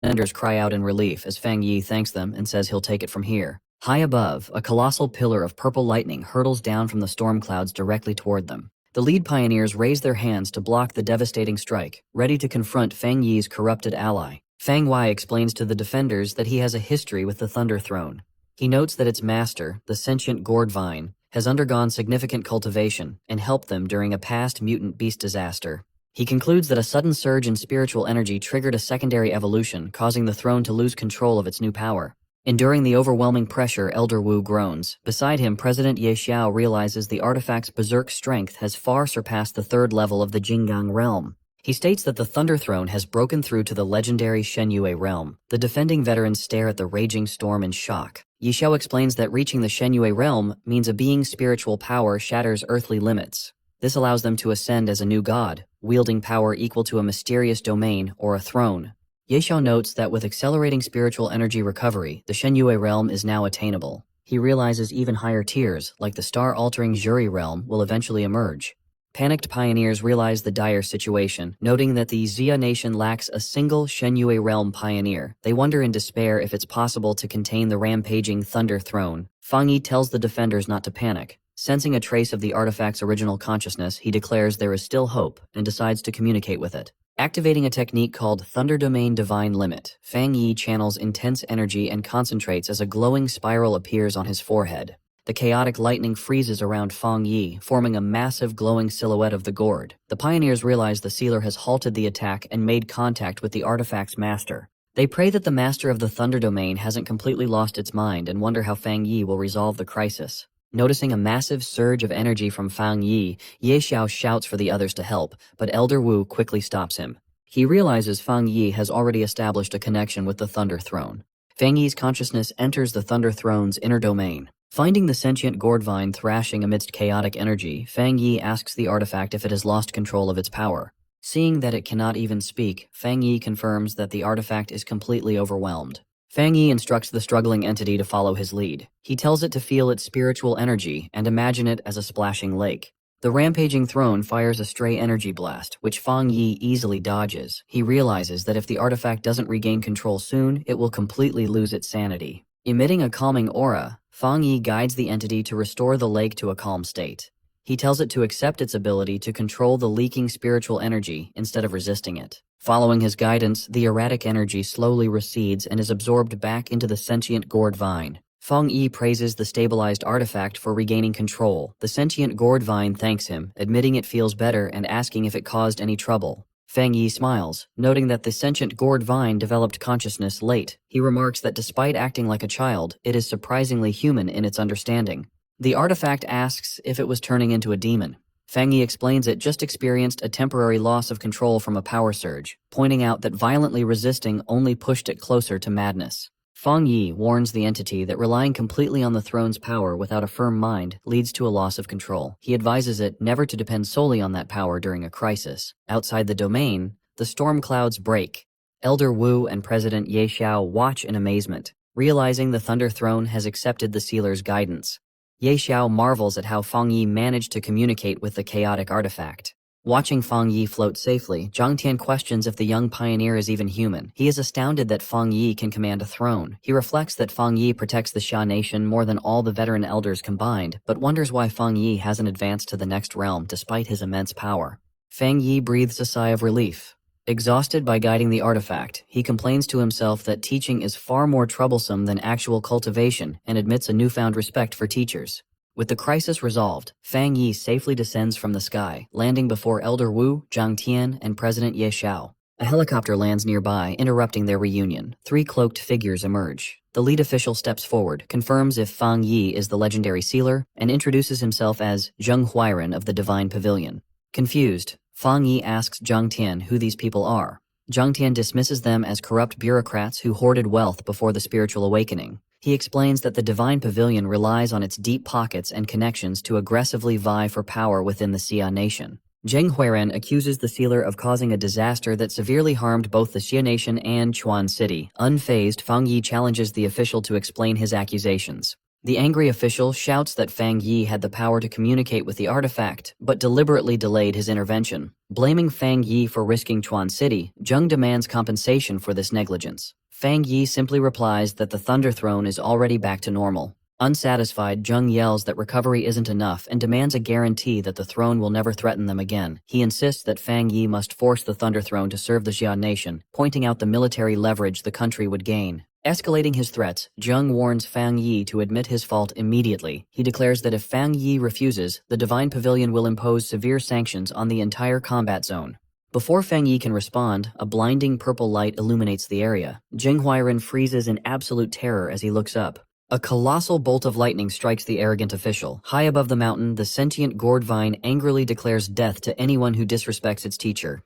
defenders cry out in relief as Fang Yi thanks them and says he'll take it from here. High above, a colossal pillar of purple lightning hurtles down from the storm clouds directly toward them. The lead pioneers raise their hands to block the devastating strike, ready to confront Fang Yi's corrupted ally. Fang Wei explains to the defenders that he has a history with the Thunder Throne. He notes that its master, the sentient gourd vine, has undergone significant cultivation and helped them during a past mutant beast disaster. He concludes that a sudden surge in spiritual energy triggered a secondary evolution, causing the throne to lose control of its new power. Enduring the overwhelming pressure, Elder Wu groans. Beside him, President Ye Xiao realizes the artifact's berserk strength has far surpassed the third level of the Jinggang realm. He states that the Thunder Throne has broken through to the legendary Shenyue realm. The defending veterans stare at the raging storm in shock. Ye Xiao explains that reaching the Shenyue realm means a being's spiritual power shatters earthly limits. This allows them to ascend as a new god, wielding power equal to a mysterious domain or a throne. Ye Xiao notes that with accelerating spiritual energy recovery, the Shenyue realm is now attainable. He realizes even higher tiers, like the star-altering Zhuri realm, will eventually emerge. Panicked pioneers realize the dire situation, noting that the Xia nation lacks a single Shenyue realm pioneer. They wonder in despair if it's possible to contain the rampaging Thunder Throne. Fang Yi tells the defenders not to panic. Sensing a trace of the artifact's original consciousness, he declares there is still hope and decides to communicate with it. Activating a technique called Thunder Domain Divine Limit, Fang Yi channels intense energy and concentrates as a glowing spiral appears on his forehead. The chaotic lightning freezes around Fang Yi, forming a massive glowing silhouette of the gourd. The pioneers realize the sealer has halted the attack and made contact with the artifact's master. They pray that the master of the Thunder Domain hasn't completely lost its mind and wonder how Fang Yi will resolve the crisis. Noticing a massive surge of energy from Fang Yi, Ye Xiao shouts for the others to help, but Elder Wu quickly stops him. He realizes Fang Yi has already established a connection with the Thunder Throne. Fang Yi's consciousness enters the Thunder Throne's inner domain. Finding the sentient gourd vine thrashing amidst chaotic energy, Fang Yi asks the artifact if it has lost control of its power. Seeing that it cannot even speak, Fang Yi confirms that the artifact is completely overwhelmed. Fang Yi instructs the struggling entity to follow his lead. He tells it to feel its spiritual energy and imagine it as a splashing lake. The rampaging throne fires a stray energy blast, which Fang Yi easily dodges. He realizes that if the artifact doesn't regain control soon, it will completely lose its sanity. Emitting a calming aura, Fang Yi guides the entity to restore the lake to a calm state. He tells it to accept its ability to control the leaking spiritual energy instead of resisting it. Following his guidance, the erratic energy slowly recedes and is absorbed back into the sentient gourd vine. Fang Yi praises the stabilized artifact for regaining control. The sentient gourd vine thanks him, admitting it feels better and asking if it caused any trouble. Fang Yi smiles, noting that the sentient gourd vine developed consciousness late. He remarks that despite acting like a child, it is surprisingly human in its understanding. The artifact asks if it was turning into a demon. Fang Yi explains it just experienced a temporary loss of control from a power surge, pointing out that violently resisting only pushed it closer to madness. Fang Yi warns the entity that relying completely on the throne's power without a firm mind leads to a loss of control. He advises it never to depend solely on that power during a crisis. Outside the domain, the storm clouds break. Elder Wu and President Ye Xiao watch in amazement, realizing the Thunder Throne has accepted the sealer's guidance. Ye Xiao marvels at how Fang Yi managed to communicate with the chaotic artifact. Watching Fang Yi float safely, Zhang Tian questions if the young pioneer is even human. He is astounded that Fang Yi can command a throne. He reflects that Fang Yi protects the Xia nation more than all the veteran elders combined, but wonders why Fang Yi hasn't advanced to the next realm despite his immense power. Fang Yi breathes a sigh of relief. Exhausted by guiding the artifact, he complains to himself that teaching is far more troublesome than actual cultivation and admits a newfound respect for teachers. With the crisis resolved, Fang Yi safely descends from the sky, landing before Elder Wu, Zhang Tian, and President Ye Xiao. A helicopter lands nearby, interrupting their reunion. 3 cloaked figures emerge. The lead official steps forward, confirms if Fang Yi is the legendary sealer, and introduces himself as Zheng Huairen of the Divine Pavilion. Confused, Fang Yi asks Zhang Tian who these people are. Zhang Tian dismisses them as corrupt bureaucrats who hoarded wealth before the spiritual awakening. He explains that the Divine Pavilion relies on its deep pockets and connections to aggressively vie for power within the Xia nation. Zheng Huairen accuses the sealer of causing a disaster that severely harmed both the Xia nation and Chuan City. Unfazed, Fang Yi challenges the official to explain his accusations. The angry official shouts that Fang Yi had the power to communicate with the artifact, but deliberately delayed his intervention. Blaming Fang Yi for risking Chuan City, Zheng demands compensation for this negligence. Fang Yi simply replies that the Thunder Throne is already back to normal. Unsatisfied, Zheng yells that recovery isn't enough and demands a guarantee that the throne will never threaten them again. He insists that Fang Yi must force the Thunder Throne to serve the Xia nation, pointing out the military leverage the country would gain. Escalating his threats, Zheng warns Fang Yi to admit his fault immediately. He declares that if Fang Yi refuses, the Divine Pavilion will impose severe sanctions on the entire combat zone. Before Fang Yi can respond, a blinding purple light illuminates the area. Jing Huairen freezes in absolute terror as he looks up. A colossal bolt of lightning strikes the arrogant official. High above the mountain, the sentient gourd vine angrily declares death to anyone who disrespects its teacher.